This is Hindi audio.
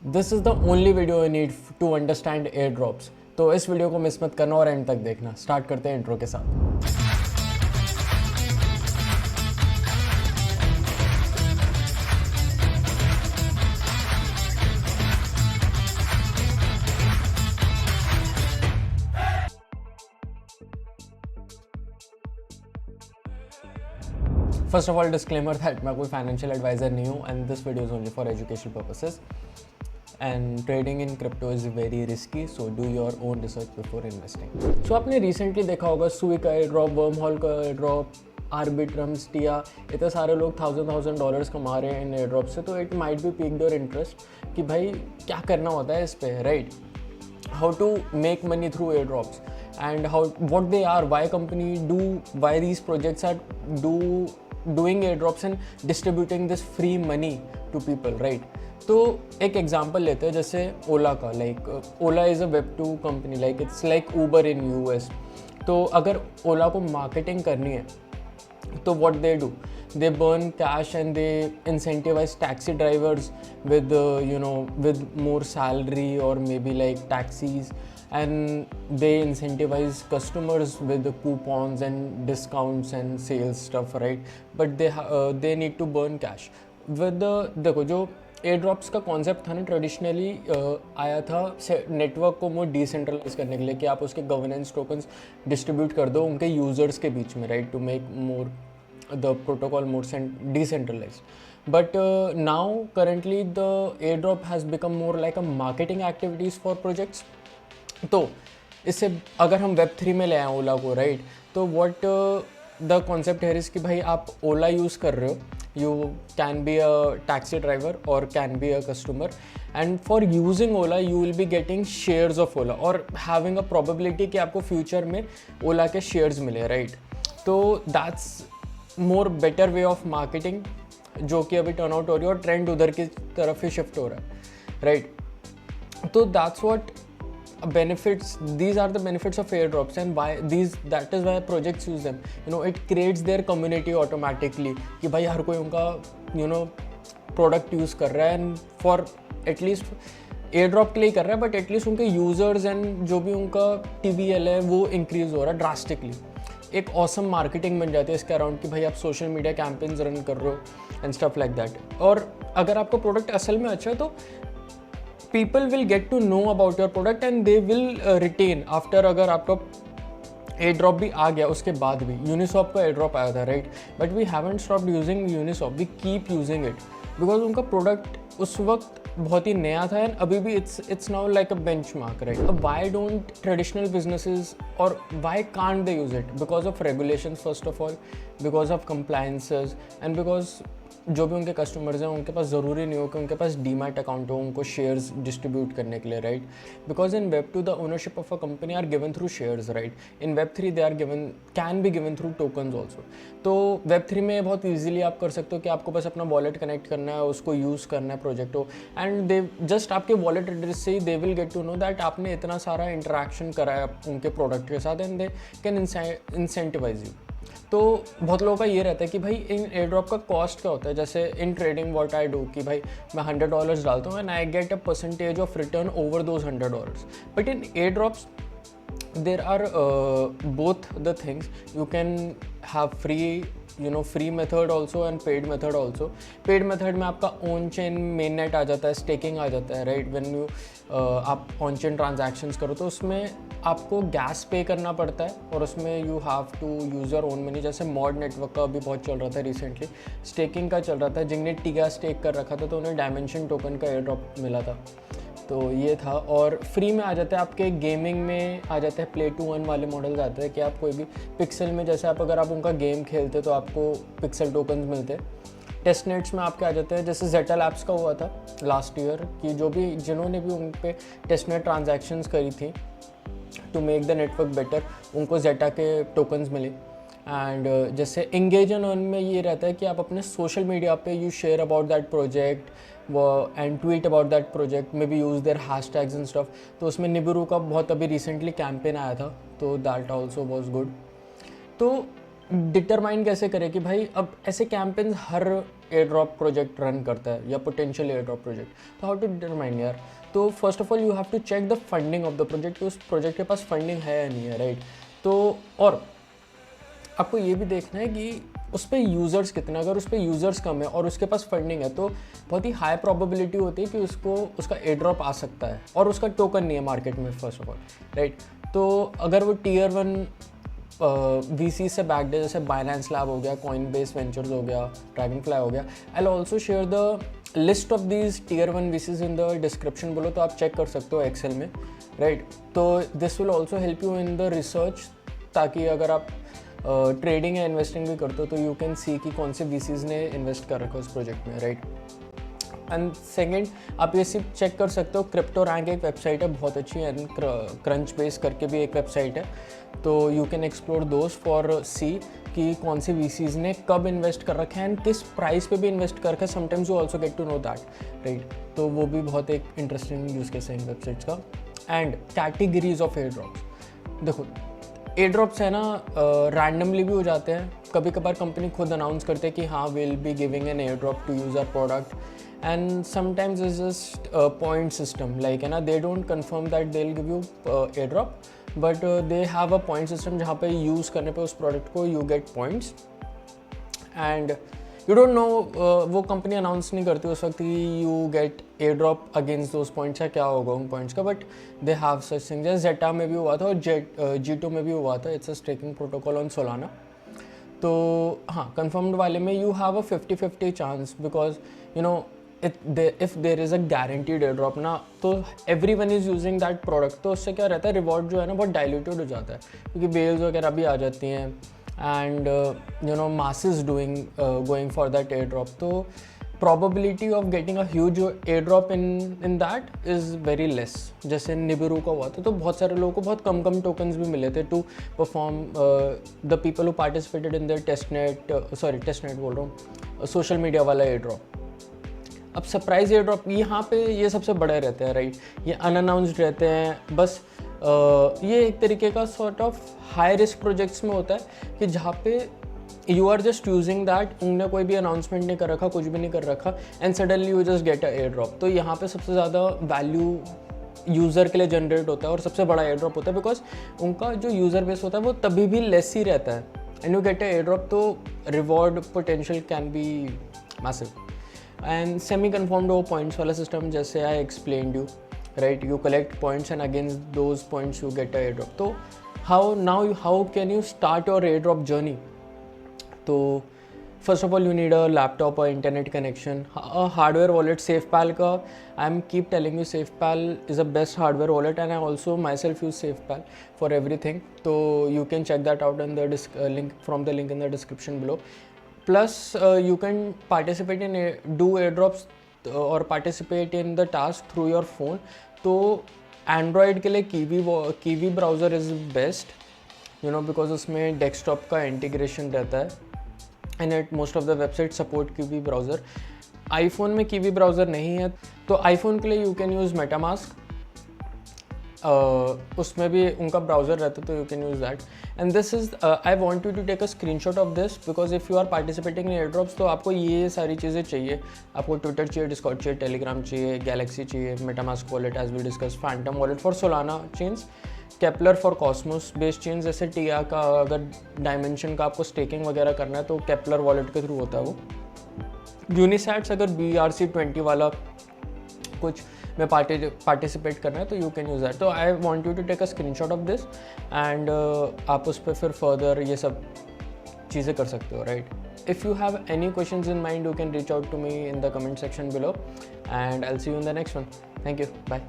This is the only video you need to understand air drops. तो इस वीडियो को मिस मत करना और एंड तक देखना। स्टार्ट करते हैं इंट्रो के साथ। First of all disclaimer that मैं कोई फाइनेंशियल एडवाइजर नहीं हूँ and this video is only for education purposes and trading in crypto is very risky, so do your own research before investing. So आपने रिसेंटली देखा होगा सुई का एयर ड्रॉप, वर्म हॉल का एयर ड्रॉप, आर्बिट्रम्स, टिया, इतने सारे लोग $1000 कमा रहे हैं इन एयर ड्रॉप से। तो it might be peak your interest कि भाई क्या करना होता है इस पर, right? how to make money through airdrops and what they are, why company do, why these projects are doing airdrops and distributing this free money to people, right? तो एक एग्जांपल लेते हैं जैसे ओला का। Like Ola is a web 2 company, like it's like Uber in US. तो अगर ओला को मार्केटिंग करनी है तो what they do, they burn cash and they incentivize taxi drivers with with more salary or maybe like taxis, and they incentivize customers with the coupons and discounts and sales stuff, right? But they need to burn cash with the देखो जो एयर ड्रॉप्स का कॉन्सेप्ट था ना, ट्रेडिशनली आया था नेटवर्क को मोर डिसेंट्रलाइज करने के लिए कि आप उसके गवर्नेंस टोकन्स डिस्ट्रीब्यूट कर दो उनके यूजर्स के बीच में, right? To make more the protocol more decentralized. But now currently the airdrop has become more like a marketing activities for projects. तो इससे अगर हम Web3 में ले आए ओला को, राइट? तो what the concept here is कि भाई आप ओला यूज़ कर रहे हो, you can be a taxi driver or can be a customer, and for using Ola you will be getting shares of Ola or having a probability कि आपको फ्यूचर में ओला के शेयर्स मिले, राइट? तो that's more better way of marketing जो कि अभी टर्न आउट हो रही है और ट्रेंड उधर की तरफ ही शिफ्ट हो रहा है, राइट? तो that's what benefits, these are the benefits of airdrops and why that is why projects use them. It creates their community automatically कि भाई हर कोई उनका प्रोडक्ट यूज़ कर रहा है and for at least air drop के लिए कर रहा है, बट एटलीस्ट उनके यूज़र्स एंड जो भी उनका TVL है वो इंक्रीज हो रहा है ड्रास्टिकली। एक ऑसम मार्केटिंग बन जाती है इसके अराउंड कि भाई आप सोशल मीडिया कैंपेन्स रन कर रहे हो एंड स्टफ लाइक दैट। और अगर आपका प्रोडक्ट असल में अच्छा है तो people will get to know about your product and they will retain after. अगर आपका एयर ड्रॉप भी आ गया उसके बाद भी, यूनिसॉप का एयर ड्रॉप आया था, right? But we haven't stopped using Uniswap, we keep using it because उनका प्रोडक्ट उस वक्त बहुत ही नया था एंड अभी भी it's now like a benchmark, right? अब व्हाई डोंट ट्रेडिशनल बिजनेसेस और why can't they use it? Because of regulations first of all, because of compliances and because जो भी उनके कस्टमर्स हैं उनके पास ज़रूरी नहीं हो कि उनके पास डीमैट अकाउंट हो उनको शेयर्स डिस्ट्रीब्यूट करने के लिए, right? Because in Web2 the ownership of a company are given through shares, right? In Web3 they are given, can be given through tokens also. तो Web3 में बहुत ईजिली आप कर सकते हो कि आपको बस अपना वॉलेट कनेक्ट करना है, उसको यूज़ करना है प्रोजेक्ट को, एंड दे जस्ट आपके वॉलेट एड्रेस से ही they will get to know that आपने इतना सारा इंटरेक्शन करा है उनके प्रोडक्ट के साथ and they can incentivize you. तो बहुत लोगों का ये रहता है कि भाई इन एयर ड्रॉप का कॉस्ट क्या होता है। जैसे in trading what I do कि भाई मैं $100 डालता हूँ and I get a percentage of return over those $100। But in air drops there are both the things. You can have free method also and paid method also. paid method में आपका on chain mainnet आ जाता है, staking आ जाता है, right? when you आप on chain transactions करो तो उसमें आपको गैस पे करना पड़ता है और उसमें you have to use your own money। जैसे मॉड नेटवर्क का अभी बहुत चल रहा था रिसेंटली, स्टेकिंग का चल रहा था, जिनने टिगा स्टेक कर रखा था तो उन्हें डायमेंशन टोकन का एयर ड्रॉप मिला था। तो ये था। और फ्री में आ जाता है आपके गेमिंग में आ जाता है, प्ले टू अर्न वाले मॉडल्स आते हैं कि आप कोई भी पिक्सल में, जैसे आप अगर आप उनका गेम खेलते तो आपको पिक्सल टोकन्स मिलते हैं। टेस्ट नेट्स में आपके आ जाते हैं, जैसे जेटा लैब्स का हुआ था लास्ट ईयर कि जिन्होंने भी उन पर टेस्ट नेट ट्रांजैक्शंस करी थी to make the network better, उनको जेटा के टोकन्स मिले। एंड जैसे एंगेज एंड अर्न में ये रहता है कि आप अपने सोशल मीडिया पे you share about that project and tweet about that project, may be use their hashtags and stuff. तो उसमें निबिरू का बहुत अभी रिसेंटली कैंपेन आया था, तो दैट ऑल्सो वॉज गुड। तो डिटरमाइन कैसे करें कि भाई अब ऐसे कैंपेन्स हर एयर ड्रॉप प्रोजेक्ट रन करता है या पोटेंशियल एयर ड्रॉप प्रोजेक्ट, तो हाउ टू डिटरमाइन यार? तो first of all you have to check the funding of the project, उस प्रोजेक्ट के पास फंडिंग है या नहीं है, राइट? तो और आपको ये भी देखना है कि उस पर यूज़र्स कितने, अगर उस पर यूज़र्स कम है और उसके पास फंडिंग है तो बहुत ही हाई प्रोबेबिलिटी होती है कि उसका एयर ड्रॉप आ सकता है, और उसका टोकन नहीं है मार्केट में फर्स्ट ऑफ ऑल, राइट? तो अगर वो Tier 1 VC से बैक्ड है, जैसे बाइनेंस लैब हो गया, कॉइनबेस वेंचर्स हो गया, ड्रैगनफ्लाई हो गया, I will also share the list of these Tier 1 VCs in the description, बोलो तो आप चेक कर सकते हो एक्सेल में, राइट? तो this will also help you in the research, ताकि अगर आप ट्रेडिंग या इन्वेस्टिंग भी करते हो तो यू कैन सी कि कौन से VCs ने इन्वेस्ट कर रखा है उस प्रोजेक्ट में, राइट? एंड सेकेंड, आप ये सिर्फ चेक कर सकते हो, क्रिप्टो रैंक एक वेबसाइट है बहुत अच्छी, एंड क्रंच बेस करके भी एक वेबसाइट है, तो you can explore those for see कि कौन से VCs ने कब इन्वेस्ट कर रखा है एंड किस प्राइस पे भी इन्वेस्ट कर रखा है। Sometimes you also get to know that, right? तो वो भी बहुत एक इंटरेस्टिंग यूज़ केस है इन वेबसाइट्स का। And categories of air drops, देखो एयर ड्रॉप्स है ना, रैंडमली भी हो जाते हैं, कभी कभार कंपनी खुद अनाउंस करते हैं कि हाँ will be giving an air drop to use our product, and sometimes is just point system, like है ना, they don't confirm that they will give you air drop, but they have a point system जहाँ पे यूज़ करने पे उस प्रोडक्ट को you get points, and you don't know, वो कंपनी अनाउंस नहीं करती उस वक्त कि you get air drop against those points, या क्या होगा उन पॉइंट्स का, but they have such thing. जैसे जेटा में भी हुआ था और G2 में भी हुआ था, it's a staking protocol on Solana. तो हाँ, कन्फर्म्ड वाले में you have a 50-50 chance, because you know if there is a guaranteed air drop ना, तो every one is using that product, तो उससे क्या रहता है, रिवॉर्ड जो है ना बहुत डाइल्यूटेड हो जाता है, क्योंकि बेल्स वगैरह भी आ जाती हैं, and masses going for that airdrop, तो probability of getting a huge airdrop in that is very less। जैसे निबिरू का हुआ था, तो बहुत सारे लोगों को बहुत कम tokens भी मिले थे to perform the people who participated in their testnet बोल रहा हूँ, social media वाला airdrop। अब सरप्राइज एयर ड्रॉप यहाँ पे ये सबसे बड़े रहते हैं, राइट? ये अनअनाउंस्ड रहते हैं, बस ये एक तरीके का sort of high risk projects में होता है कि जहाँ पे you are just using that, उनने कोई भी अनाउंसमेंट नहीं कर रखा, कुछ भी नहीं कर रखा, and suddenly you just get a airdrop. तो यहाँ पे सबसे ज़्यादा वैल्यू यूज़र के लिए जनरेट होता है और सबसे बड़ा एयर ड्रॉप होता है, बिकॉज उनका जो यूज़र बेस होता है वो तभी भी लेस ही रहता है, and you get a airdrop, तो reward potential can be massive. And semi confirmed वो पॉइंट्स वाला सिस्टम, जैसे I explained you, right? You collect points and against those points you get a airdrop. तो how can you start your airdrop journey? तो first of all you need a laptop और internet connection, hardware wallet. SafePal का I am keep telling you, SafePal is a best hardware wallet, and I also myself use SafePal for everything, तो you can check that out in the link from the link in the description below. Plus you can participate in do airdrops or participate in the task through your phone। तो Android के लिए Kiwi browser is best, you know, because उसमें desktop का integration रहता है, and at most of the websites support Kiwi browser। iPhone में Kiwi browser नहीं है, तो iPhone के लिए you can use MetaMask, उसमें भी उनका ब्राउज़र रहता है, तो you can use that. And this is I want you to take a screenshot of this, because if you are participating in air drops, तो आपको ये सारी चीज़ें चाहिए। आपको ट्विटर चाहिए, डिस्कॉर्ड चाहिए, टेलीग्राम चाहिए, गैलेक्सी चाहिए, MetaMask wallet as we discuss, Phantom wallet for Solana chains, Keplr for Cosmos based chains, जैसे टिया का अगर डायमेंशन का आपको स्टेकिंग वगैरह करना है तो केपलर वॉलेट के थ्रू होता है वो। यूनिसैट्स अगर BRC20 वाला कुछ में पार्टिसिपेट करना है तो यू कैन यूज़ दैट। तो I want you to take a screenshot of this, and आप उस पर फिर फर्दर ये सब चीज़ें कर सकते हो, right? If you have any questions in mind, you can reach out to me in the comment section below, and I will see you in the next one. Thank you, bye.